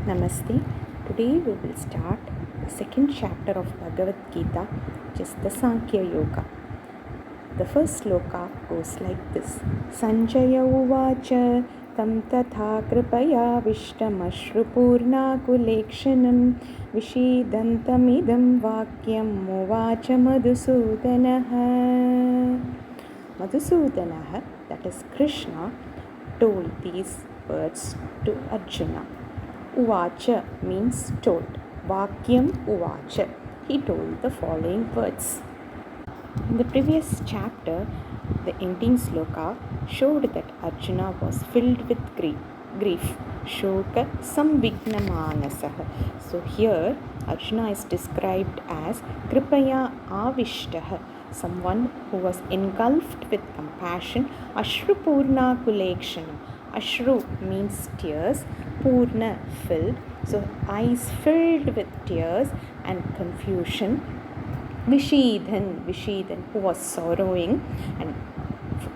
Namaste. Today we will start the second chapter of Bhagavad Gita, which is the Sankhya Yoga. The first sloka goes like this: Sañjaya uvāca tam tathā kṛpayāviṣṭam aśru-pūrṇākulekṣaṇam viṣīdantam idaṁ vākyam uvāca madhusūdanaḥ. Madhusūdanaḥ, that is Krishna, told these words to Arjuna. Uvāca means told. Vākyam uvāca. He told the following words. In the previous chapter, the ending sloka showed that Arjuna was filled with grief. Sloka samvighnamanasah. So here Arjuna is described as kṛpayāviṣṭam, someone who was engulfed with compassion. aśru-pūrṇākulekṣaṇam. Ashru means tears, Purna filled, so eyes filled with tears and confusion. Viṣīdan, who was sorrowing, and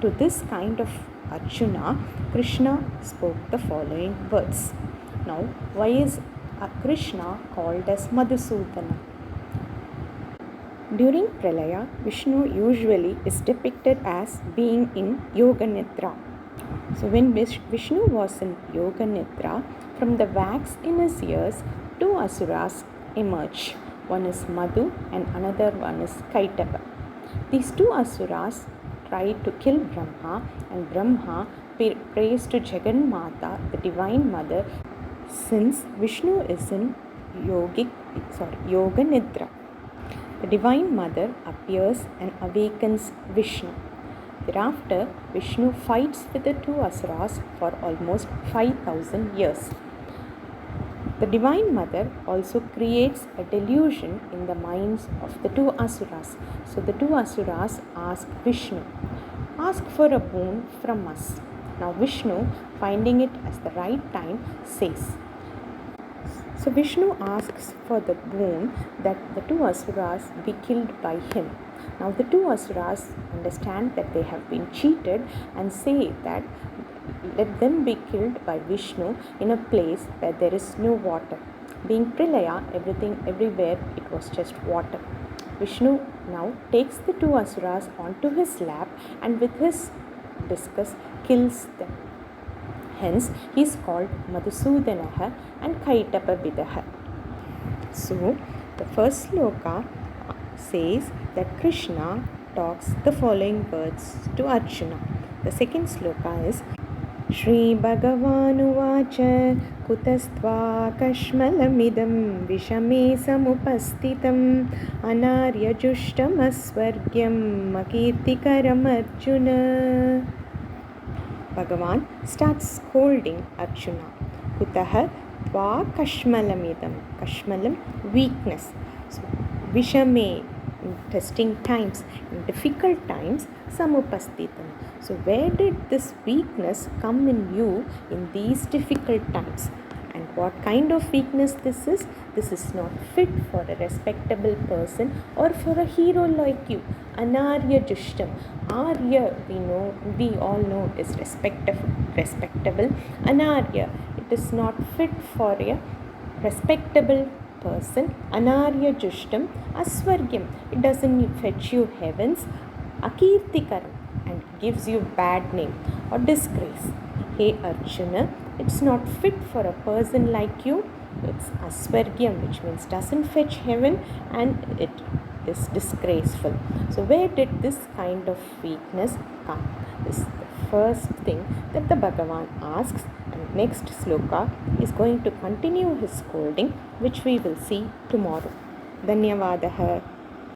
to this kind of Arjuna, Krishna spoke the following words. Now, why is Krishna called as Madhusūdanaḥ? During Pralaya, Vishnu usually is depicted as being in Yoga Nidra. So when Vishnu was in Yoga Nidra, from the wax in his ears, two asuras emerge. One is Madhu and another one is Kaitapa. These two asuras tried to kill Brahma, and Brahma prays to Jagannatha, the Divine Mother, since Vishnu is in Yoga Nidra. The Divine Mother appears and awakens Vishnu. Thereafter, Vishnu fights with the two asuras for almost 5,000 years. The Divine Mother also creates a delusion in the minds of the two asuras. So the two asuras ask Vishnu, ask for a boon from us. Now Vishnu, finding it as the right time, says. So Vishnu asks for the boon that the two asuras be killed by him. Now the two asuras understand that they have been cheated and say that let them be killed by Vishnu in a place where there is no water. Being Pralaya, everywhere it was just water. Vishnu now takes the two asuras onto his lap and with his discus kills them. Hence he is called Madhusūdanaḥ and Kaitapa. So the first sloka says that Krishna talks the following words to Arjuna. The second sloka is Shri Bhagavān uvāca kutas kaśmalam idaṁ viṣame samupasthitam anārya-juṣṭam asvargyam akīrti-karam arjuna. Bhagavān starts scolding Arjuna. Kutaha kaśmalam idaṁ. Kaśmalam, weakness. So, viṣame, in testing times, in difficult times, samupasthitam. So where did this weakness come in you in these difficult times? And what kind of weakness this is? This is not fit for a respectable person or for a hero like you. Anārya-juṣṭam. Arya, we all know is respectable. Anārya, it is not fit for a respectable person. Anārya-juṣṭam. Asvargyam, it doesn't fetch you heavens. Akīrti-karam, and gives you bad name or disgrace. Hey Arjuna, it's not fit for a person like you. It's asvargyam, which means doesn't fetch heaven, and it is disgraceful. So where did this kind of weakness come? This is the first thing that the Bhagavān asks, and next sloka is going to continue his scolding, which we will see tomorrow. Dhanyavadaha.